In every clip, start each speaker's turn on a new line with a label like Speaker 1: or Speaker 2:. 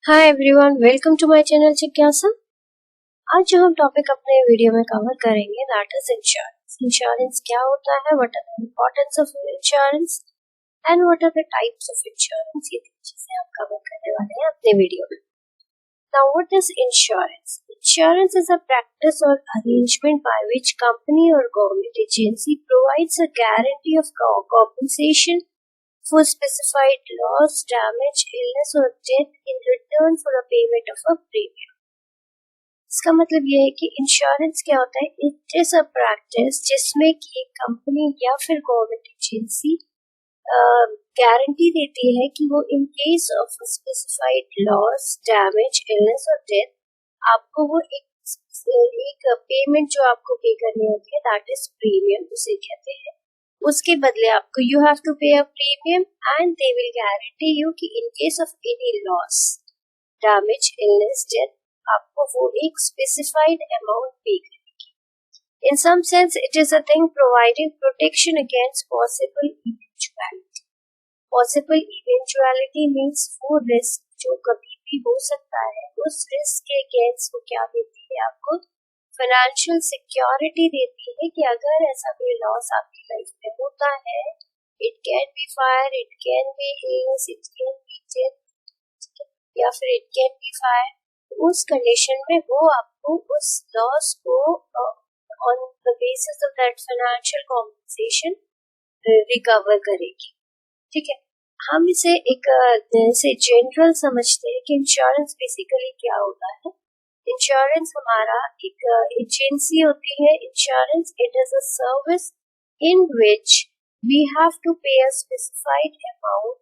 Speaker 1: Hi everyone, welcome to my channel जिज्ञासा। आज जो हम टॉपिक अपने वीडियो में कवर करेंगे दैट इज इंश्योरेंस। इंश्योरेंस क्या होता है, what are the importance of insurance and what are the types of insurance. ये तीन चीजें हम कवर करने वाले हैं अपने वीडियो में। Now what is insurance? Insurance is a practice और अरेंजमेंट बाय व्हिच कंपनी और government agency provides a guarantee of compensation for specified loss, damage, illness or death in return for a payment of a premium. इसका मतलब यह है कि insurance क्या होता है? इट इज अ प्रैक्टिस जिसमें कि एक कंपनी या फिर गवर्नमेंट एजेंसी गारंटी देती है कि वो इन case of specified loss, damage, illness और डेथ आपको वो एक पेमेंट जो आपको पे करनी होती है दैट इज प्रीमियम उसे कहते हैं। उसके बदले आपको you have to pay a premium and they will guarantee you कि in case of any loss, damage, illness, death आपको वो एक स्पेसिफाइड अमाउंट पे करेगी। In some sense it is a thing providing protection against possible eventuality. Possible eventuality means वो risk जो कभी भी हो सकता है, उस रिस्क के अगेंस्ट वो क्या देती है? आपको फाइनेंशियल सिक्योरिटी देती है कि अगर ऐसा कोई लॉस आपकी लाइफ में होता है, it can B fire, it can B illness, it can B death या फिर इट कैन बी फायर, उस कंडीशन में वो आपको उस लॉस को on the basis of that financial compensation recover करेगी। ठीक है, हम इसे एक से जनरल समझते हैं कि इंश्योरेंस बेसिकली क्या होता है। इंश्योरेंस हमारा एक एजेंसी होती है। Insurance it is a service in which we have to pay a specified amount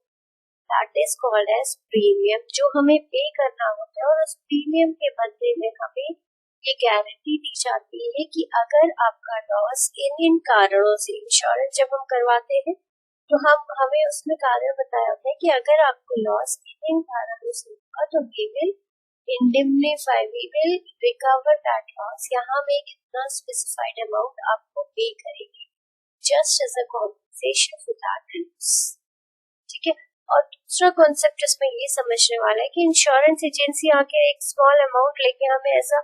Speaker 1: that is called as premium, जो हमें पे करना होता है। और उस प्रीमियम के बदले में हमें ये गारंटी दी जाती है कि अगर आपका लॉस इन कारणों से, इंश्योरेंस जब हम करवाते हैं तो हमें उसमें कारण बताया होता है कि अगर आपको लॉस इन कारणों से हुआ तो we will indemnify, we will recover that loss। यहाँ में इतना specified amount आपको पे करेगी just as a compensation for that loss। ठीक है, और दूसरा कॉन्सेप्ट इसमें ये समझने वाला है कि इंश्योरेंस एजेंसी आके एक स्मॉल अमाउंट लेके हमें ऐसा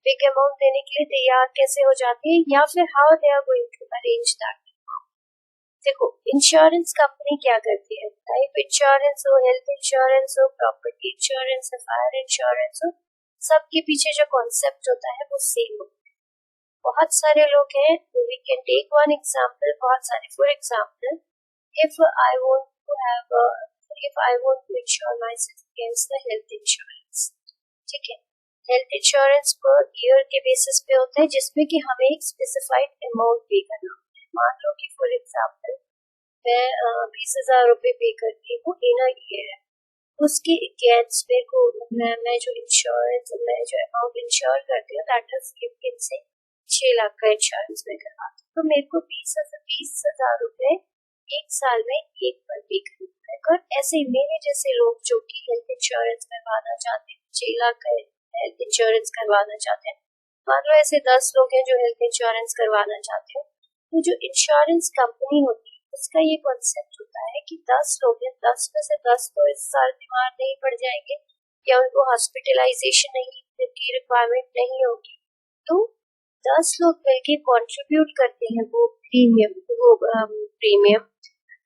Speaker 1: बिग अमाउंट देने के लिए तैयार कैसे हो जाती है, या फिर how they are going to arrange that. देखो, इंश्योरेंस कंपनी क्या करती है, लाइफ इंश्योरेंस हो, हेल्थ इंश्योरेंस हो, प्रॉपर्टी इंश्योरेंस हो, फायर इंश्योरेंस हो, सबके पीछे जो कॉन्सेप्ट होता है वो सेम होता है। बहुत सारे लोग हैं, we can take one example, बहुत सारे। For example, if I want to have if I want to insure myself against the health insurance, ठीक है, हेल्थ इंश्योरेंस पर ईयर के बेसिस पे होता है जिसमें कि हमें एक स्पेसिफाइड अमाउंट पे करना होता है। मान लो कि फॉर एग्जांपल मैं 20,000 रुपए पे करती हूँ इन अ ईयर, उसके अगेंस्ट मेरे को मैं जो अमाउंट इंश्योर करती हूँ दैट इज 15 से 6 लाख का इंश्योरेंस में करवाती हूँ, तो मेरे को 20,000 रुपए एक साल में एक बार पे करना है। और ऐसे मेरे जैसे लोग जो कि हेल्थ इंश्योरेंस करवाना चाहते हैं, 6 लाख का हेल्थ इंश्योरेंस करवाना चाहते हैं, मान लो ऐसे 10 लोग हैं जो हेल्थ इंश्योरेंस करवाना चाहते हैं, तो जो इंश्योरेंस कंपनी होती है उसका ये कॉन्सेप्ट होता है कि 10 लोग हैं, 10 में से 10 तो इस साल बीमार नहीं पड़ जाएंगे या उनको हॉस्पिटलाइजेशन नहीं की रिक्वायरमेंट नहीं होगी, तो 10 लोग मिलकर कंट्रीब्यूट करते हैं वो प्रीमियम।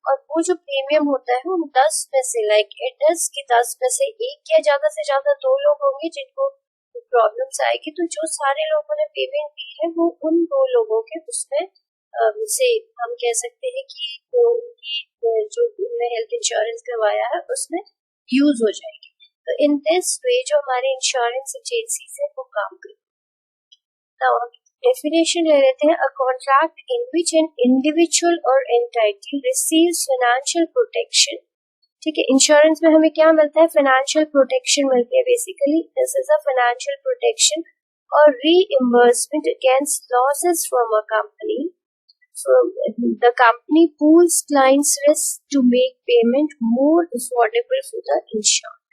Speaker 1: और वो जो प्रीमियम होता है वो 10 में से लाइक इट इज कि 10 में से एक या ज्यादा से ज्यादा 2 लोग होंगे जिनको प्रॉब्लम्स आएगी, तो जो सारे लोगों ने पेमेंट दी है वो उन 2 लोगों के उसमें से हम कह सकते हैं कि जो हेल्थ इंश्योरेंस करवाया है उसमें यूज हो जाएगी। तो इन दिस वे जो हमारे इंश्योरेंस एजेंसी से वो काम करती है। डेफिनेशन ले लेते हैं, a contract in which an individual और एंटाइटी रिसीव्स फाइनेंशियल प्रोटेक्शन। ठीक है, इंश्योरेंस में हमें क्या मिलता है? फाइनेंशियल प्रोटेक्शन मिलती है। Basically this is a financial protection और reimbursement against losses from a company. So the company pools clients' risk to make payment more affordable for the insured.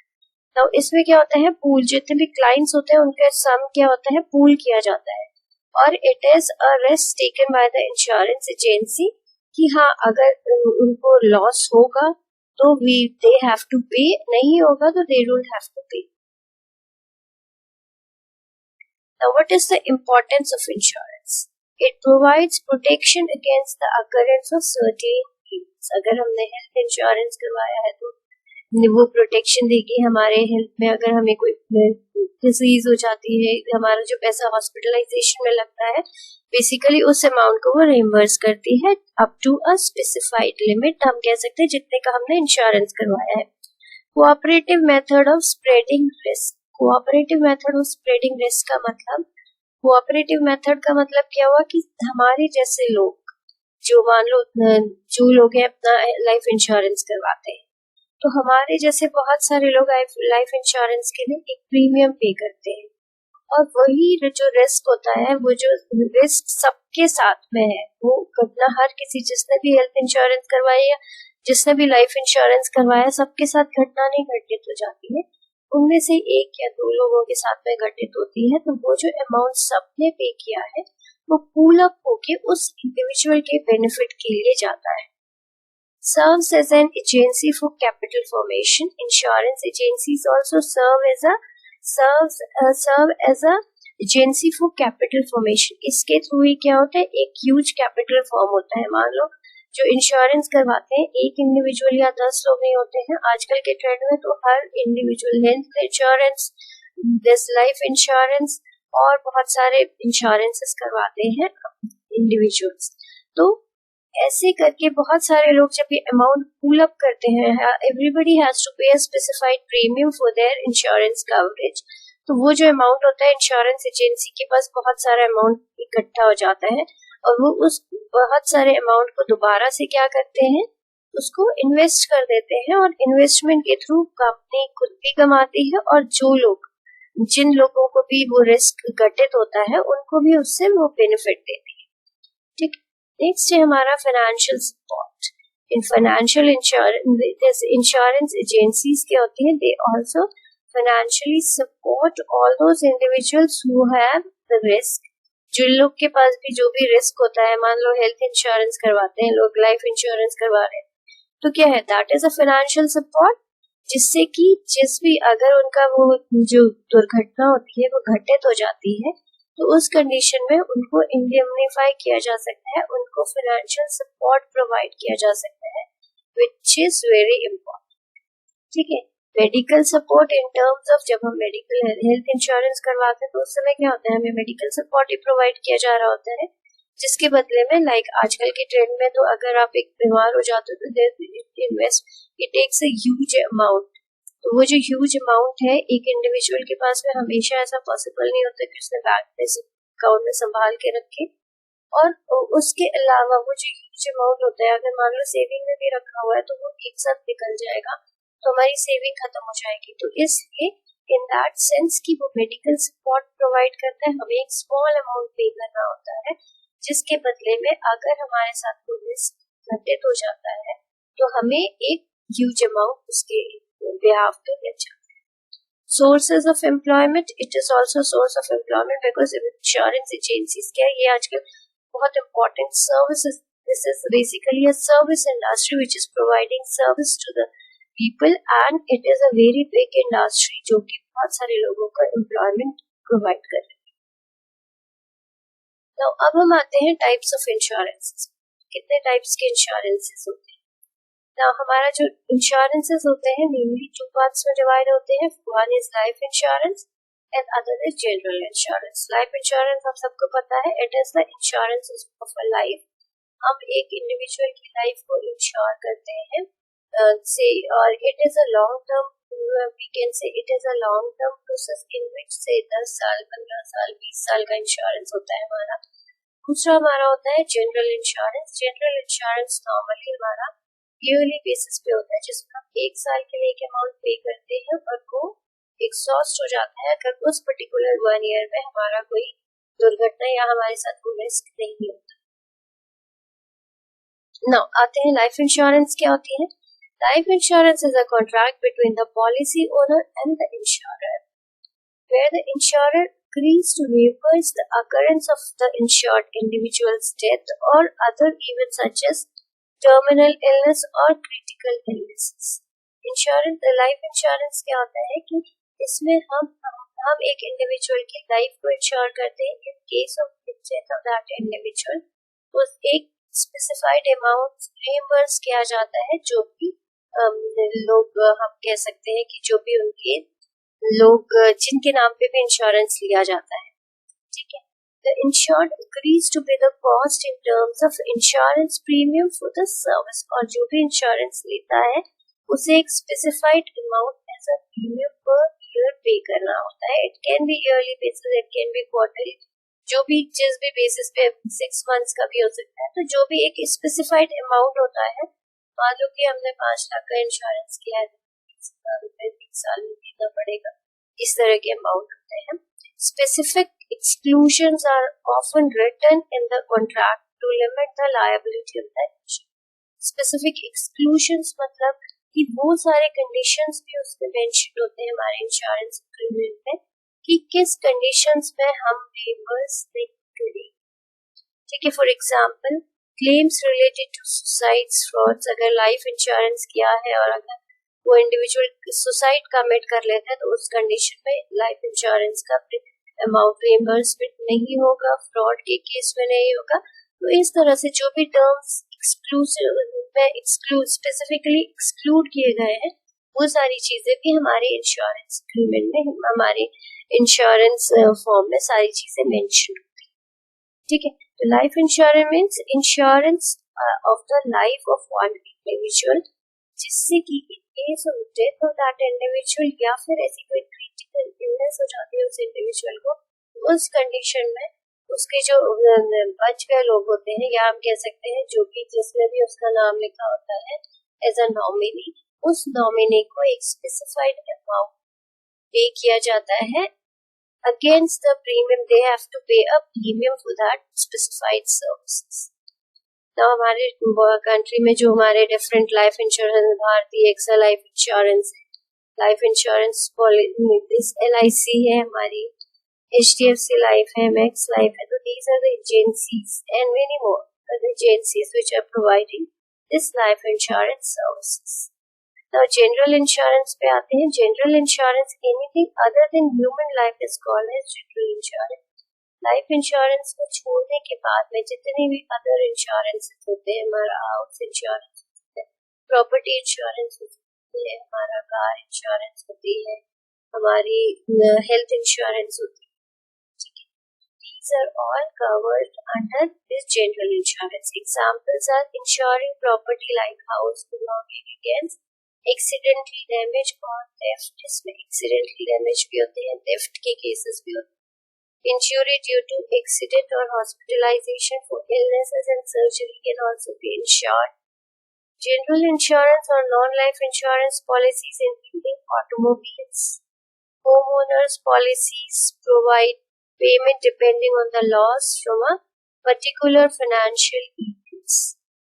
Speaker 1: Now इसमें क्या होता है? पूल, जितने भी क्लाइंट्स होते हैं उनके सम क्या होता है? पूल किया जाता है और it is a risk taken by the insurance agency कि हाँ अगर उनको लॉस होगा तो दे हैव टू पे, नहीं होगा तो दे डोंट हैव टू पे। Now, what is the importance of insurance? It provides protection against the occurrence of certain events. अगर हमने हेल्थ इंश्योरेंस करवाया है तो वो प्रोटेक्शन देगी हमारे हेल्थ में। अगर हमें कोई डिजीज हो जाती है, हमारा जो पैसा हॉस्पिटलाइजेशन में लगता है, बेसिकली उस अमाउंट को वो रिइंबर्स करती है up to a specified limit. हम कह सकते हैं जितने का हमने इंश्योरेंस करवाया है। Cooperative method of spreading risk. Cooperative method of spreading risk का मतलब, कोऑपरेटिव मेथड का मतलब क्या हुआ कि हमारे जैसे लोग, जो मान लो जो लोग हैं अपना लाइफ इंश्योरेंस करवाते हैं, तो हमारे जैसे बहुत सारे लोग लाइफ इंश्योरेंस के लिए एक प्रीमियम पे करते हैं, और वही जो रिस्क होता है, वो जो रिस्क सबके साथ में है, वो घटना हर किसी, जिसने भी हेल्थ इंश्योरेंस करवाया या जिसने भी लाइफ इंश्योरेंस करवाया, सबके साथ घटना नहीं घटित हो जाती है, उनमें से एक या दो लोगों के साथ में घटित होती है। तो वो जो अमाउंट सबने पे किया है वो पूल अप होके उस इंडिविजुअल के बेनिफिट के लिए जाता है। Serves as an agency for capital formation. Insurance agencies also serve as a agency for capital formation. इसके थ्रू ही क्या होता है, एक ह्यूज कैपिटल फॉर्म होता है। मान लो जो इंश्योरेंस करवाते हैं एक इंडिविजुअल या 10 लोग नहीं होते हैं। आजकल के ट्रेंड में तो हर individual health insurance, this life insurance और बहुत सारे इंश्योरेंसेस करवाते हैं इंडिविजुअल्स। तो ऐसे करके बहुत सारे लोग जब ये अमाउंट पूल अप करते हैं, everybody has to pay a specified premium for their insurance coverage. तो वो जो अमाउंट होता है, इंश्योरेंस एजेंसी के पास बहुत सारा अमाउंट इकट्ठा हो जाता है, और वो उस बहुत सारे अमाउंट को दोबारा से क्या करते हैं, उसको इन्वेस्ट कर देते हैं, और इन्वेस्टमेंट के थ्रू कंपनी खुद भी कमाती है, और जिन लोगों को भी वो रिस्क घटित होता है उनको भी उससे वो बेनिफिट देती है। ठीक, नेक्स्ट है हमारा फाइनेंशियल सपोर्ट। इन फाइनेंशियल इंश्योरेंस एजेंसीज क्या होती है, they also financially support all those individuals who have the risk. जिन लोग के पास भी जो भी रिस्क होता है, मान लो हेल्थ इंश्योरेंस करवाते हैं लोग, लाइफ इंश्योरेंस करवा रहे हैं, तो क्या है, that is a financial support, जिससे कि जिस भी अगर उनका वो जो दुर्घटना होती है वो घटित हो जाती है, तो उस कंडीशन में उनको इंडेमनिफाई किया जा सकता है, उनको फाइनेंशियल सपोर्ट प्रोवाइड किया जा सकता है, विच इज वेरी इंपॉर्टेंट। ठीक है, medical support in terms of, जब हम मेडिकल हेल्थ इंश्योरेंस करवाते हैं तो उस समय क्या होता है, हमें मेडिकल सपोर्ट ही प्रोवाइड किया जा रहा होता है, जिसके बदले में लाइक आजकल के ट्रेंड में तो अगर आप एक बीमार हो जाते हो तो it takes a huge amount. तो वो जो ह्यूज अमाउंट है एक इंडिविजुअल के पास में हमेशा ऐसा पॉसिबल नहीं होता कि उसने बैंक में अकाउंट में संभाल के रखे, और उसके अलावा वो जो ह्यूज अमाउंट होता है, अगर मान लो सेविंग में भी रखा हुआ है तो वो एक साथ निकल जाएगा, तो हमारी सेविंग खत्म हो जाएगी। तो इसलिए इन दैट सेंस कि वो मेडिकल सपोर्ट प्रोवाइड करता है, हमें एक स्मॉल अमाउंट पे करना होता है, जिसके बदले में अगर हमारे साथ कोई रिस्क घटित हो जाता है तो हमें एक ह्यूज अमाउंट उसके बिहाफ पे मिल जाता है। Sources of employment, it is also source of employment because insurance agencies क्या है, ये आजकल बहुत important services, this is basically a service industry which is providing service to the people and it is a very big industry जो कि बहुत सारे लोगों का एम्प्लॉयमेंट प्रोवाइड कर रही है। तो अब हम आते हैं टाइप्स ऑफ इंश्योरेंसेस। कितने टाइप्स के इंश्योरेंसेस होते हैं? तो हमारा जो इंश्योरेंसेस होते हैं मेनली टू पार्ट्स में डिवाइड होते हैं। One is life insurance and other is general insurance. Life insurance आप सबको पता है, it is the insurance of a life. हम एक इंडिविजुअल की लाइफ को इंश्योर करते हैं say, or it is a long term, we can say it is a long term process in which say 10 साल 15 साल 20 साल का इंश्योरेंस होता है हमारा। दूसरा हमारा होता है general insurance. General insurance normally हमारा ईयरली बेसिस पे होता है, जिसमें हम 1 साल के लिए एक अमाउंट पे करते हैं और वो एग्जॉस्ट हो जाता है अगर उस पर्टिकुलर 1 ईयर में हमारा कोई दुर्घटना या हमारे साथ कोई रिस्क नहीं होता। नाउ आते हैं लाइफ इंश्योरेंस क्या होती है। Life insurance is a contract between the policy owner and the insurer, where the insurer agrees to reimburse the occurrence of the insured individual's death or other events such as terminal illness or critical illnesses. Life insurance क्या होता है कि इसमें हम हम एक individual की life को इंश्योर करते हैं इन case of death of that individual, तो एक स्पेसिफाइड अमाउंट रिइंबर्स किया जाता है, जो भी लोग हम कह सकते हैं कि जो भी उनके लोग जिनके नाम पे भी इंश्योरेंस लिया जाता है, ठीक है। The insured agrees to pay the cost in terms of insurance premium for the service, और जो भी इंश्योरेंस लेता है उसे एक specified amount as a premium per year पे करना होता है। It can be yearly basis, it can be quarterly, जो भी जिस भी बेसिस पे 6 मंथ्स का भी हो सकता है। तो जो भी एक स्पेसिफाइड अमाउंट होता है, मान लो कि हमने 5 लाख का इंश्योरेंस किया है, 30,000 रुपए 30 साल में देना पड़ेगा, इस तरह के अमाउंट होते हैं। Specific exclusions are often written in the contract to limit the liability of the insured. Specific exclusions मतलब कि वो सारे conditions भी उसमें mentioned होते हैं हमारे इंश्योरेंस एग्रीमेंट में कि किस conditions में हम reimburse नहीं करेंगे, ठीक है। For example claims related to suicides, frauds, अगर लाइफ इंश्योरेंस किया है और अगर वो इंडिविजुअल सुसाइड कमिट कर लेता है तो उस कंडीशन में लाइफ इंश्योरेंस का अमाउंट रिइंबर्समेंट नहीं होगा, फ्रॉड के केस में नहीं होगा। तो इस तरह से जो भी टर्म्स स्पेसिफिकली एक्सक्लूड किए गए हैं वो सारी चीजें भी हमारे इंश्योरेंस एग्रीमेंट में, हमारे इंश्योरेंस फॉर्म में सारी चीजें मेंशन होती है, ठीक है। तो life insurance means insurance of the life of one individual, जिससे कि in case of death of that individual या फिर ऐसी कोई क्रिटिकल इलनेस हो जाती है उस इंडिविजुअल को, उस कंडीशन में उसके जो बच गए लोग होते हैं, या हम कह सकते हैं जो भी जिसमें भी उसका नाम लिखा होता है एज अ नॉमिनी, उस नॉमिनी को एक स्पेसिफाइड अमाउंट पे किया जाता है against the premium, they have to pay a premium for that specified services. तो हमारे कंट्री में जो हमारे different life insurance, Bharatiya AXA life insurance है, लाइफ इंश्योरेंस पॉलिसी LIC है, हमारी HDFC लाइफ है, मैक्स लाइफ है। तो these are the agencies and many more other agencies which are providing this life insurance services. तो जनरल इंश्योरेंस पे आते हैं। General insurance anything other than human life is called as general insurance. Life insurance को छोड़ने के बाद में जितने भी अदर इंश्योरेंस होते हैं, हमारा हाउस इंश्योरेंस होता है, प्रॉपर्टी इंश्योरेंस होती है, हमारा कार इंश्योरेंस होती है, हमारी हेल्थ इंश्योरेंस होती है, ठीक है। These are all covered under this general insurance. Examples are insuring property like house belonging against accidental damage or theft, इसमें accidental damage भी होते हैं, theft के cases भी होते हैं। Injury due to accident or hospitalization for illnesses and surgery can also be insured. General insurance or non-life insurance policies including automobiles. Homeowners policies provide payment depending on the loss from a particular financial events,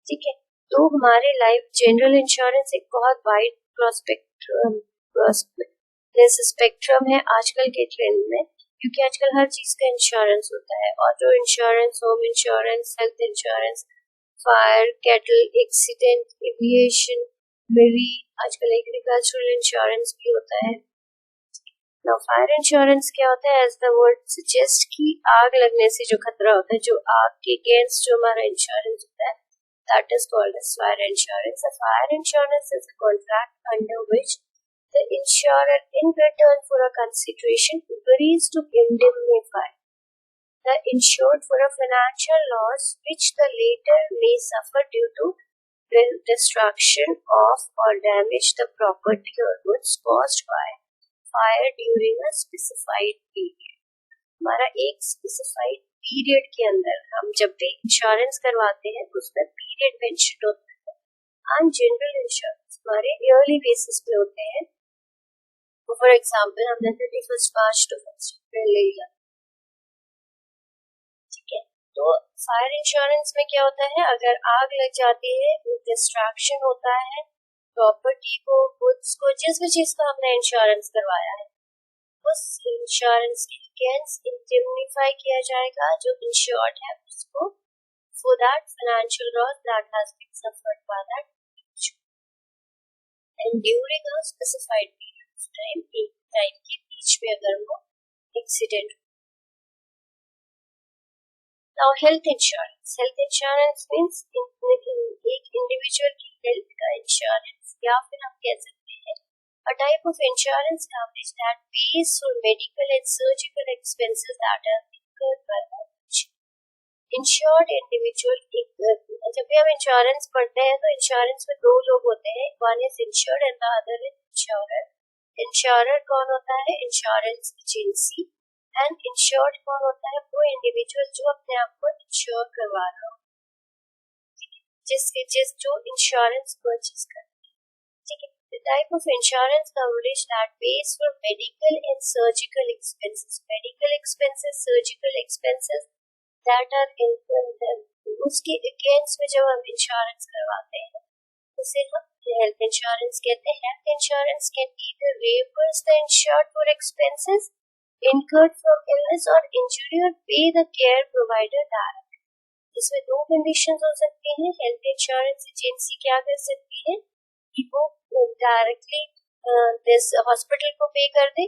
Speaker 1: ठीक है। तो हमारे life general insurance एक बहुत wide spectrum है आजकल के trend में, क्योंकि आजकल हर चीज का इंश्योरेंस होता है। Auto insurance, home insurance, health insurance, fire, cattle, accident, aviation, marine, आजकल एग्रीकल्चरल इंश्योरेंस भी होता है। नाउ फायर इंश्योरेंस क्या होता है? एज द वर्ड सजेस्ट कि आग लगने से जो खतरा होता है, जो आग के अगेंस्ट जो हमारा इंश्योरेंस होता है, that is called as fire insurance. A fire insurance is a contract under which the insurer, in return for a consideration, agrees to indemnify the insured for a financial loss which the latter may suffer due to the destruction of or damage the property or goods caused by fire during a specified period. हमारा एक specified period के अंदर हम जब भी insurance करवाते हैं उसमें पीरियड मेंशन होता है। एंड जनरल इंश्योरेंस हमारे ईयरली बेसिस पे होते हैं। फॉर एग्जाम्पल हमने 31 मार्च to 1 अप्रैल ले लिया, ठीक है। तो फायर इंश्योरेंस में क्या होता है? अगर आग लग जाती है, डिस्ट्रैक्शन होता है, प्रॉपर्टी को, गुड्स को, जिस भी चीज का हमने इंश्योरेंस करवाया है, उस इंश्योरेंस के अगेंस्ट इंडेमनिफाई किया जाएगा जो इंश्योर्ड है उसको for that financial loss that has been suffered by that and during a specified period of time, एक टाइम के बीच में अगर वो accident. Now health insurance. Health insurance means एक इंडिविजुअल की हेल्थ का इंश्योरेंस, या फिर हम कह सकते हैं a type of insurance coverage that pays for medical and surgical expenses that are incurred by the insured individual। जब भी हम इंश्योरेंस पढ़ते हैं तो इंश्योरेंस में दो लोग होते हैं, one is insured and the other is insurer. Insurer कौन होता है? Insurance agency. एंड इंश्योर्ड कौन होता है? वो इंडिविजुअल जो अपने आप को इंश्योर करवा रहा हो, जो इंश्योरेंस परचेज करता है। ठीक है। The type of insurance coverage that pays for medical and surgical expenses, medical expenses, surgical expenses that are incurred, उसके अगेंस्ट में जब हम इंश्योरेंस करवाते हैं उसे हम हेल्थ इंश्योरेंस कहते हैं। Health insurance can either reimburse the insured for expenses incurred from illness or injury or pay the care provider direct। इसमें दो कंडीशंस हो सकती हैं। हेल्थ इंश्योरेंस एजेंसी क्या कर सकती है कि वो डायरेक्टली दिस हॉस्पिटल को पे कर दे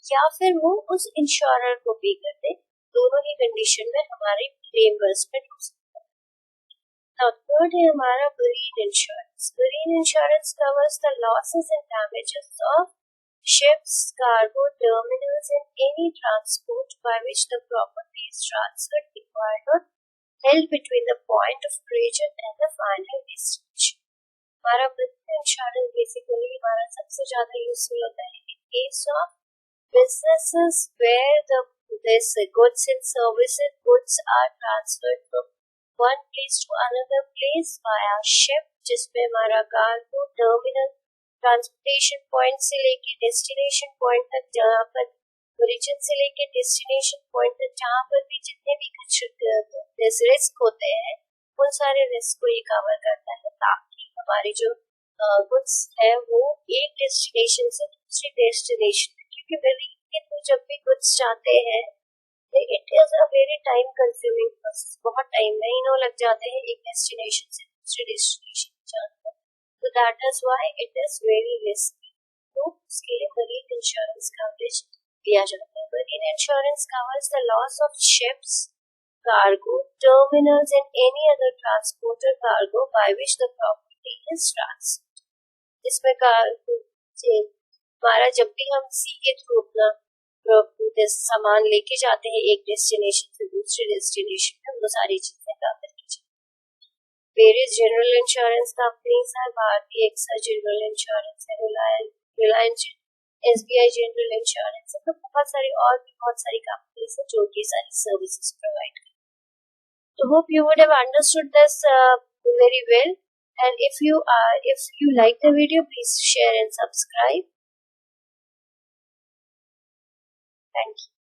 Speaker 1: या फिर वो उस इंश्योरर को पे कर दे। दोनों ही कंडीशन में हमारी रिइंबर्समेंट हो सकता है। नाउ थर्ड है हमारा marine insurance. Marine insurance covers the losses and damages of ships, cargo, terminals and any transport by which the property is transferred, acquired or held between the point of origin and the final destination। हमारा marine insurance basically हमारा सबसे ज्यादा useful होता है इन case of businesses where this goods and services, goods are transferred from one place to another place via ship, जिसमें हमारा cargo, terminal, transportation point से लेके डेस्टिनेशन पॉइंट तक, जहाँ पर ओरिजिन से लेके डेस्टिनेशन पॉइंट तक, जहाँ पर भी जितने भी कुछ रिस्क होते हैं उन सारे रिस्क को ये कवर करता है, ताकि हमारी जो गुड्स है वो एक डेस्टिनेशन से दूसरी डेस्टिनेशन, क्योंकि मरीन के थ्रू जब भी गुड्स जाते हैं it is a very time consuming process, बहुत टाइम, महीनों लग जाते हैं एक डेस्टिनेशन से दूसरी डेस्टिनेशन जाने में। So that is why it is very risky। तो उसके लिए मरीन इंश्योरेंस कवरेज दिया जाता है। Marine insurance covers the loss of ships, cargo, terminals and any other transport or cargo by which the property is transferred। इसमें हमारा जब भी हम सी के थ्रू अपना सामान लेके जाते हैं एक डेस्टिनेशन से दूसरी डेस्टिनेशन में, वो सारी चीजें कवर की जाती है। वेरियस जनरल इंश्योरेंस कंपनीज है, भारतीय एक्सा जनरल इंश्योरेंस है, रिलायंस SBI जनरल इंश्योरेंस है, तो बहुत सारी और भी बहुत सारी कंपनीज है जो कि सारी सर्विसेज प्रोवाइड करती है। तो hope you would have understood this very well, and if you like the video, please share and subscribe। Thank you।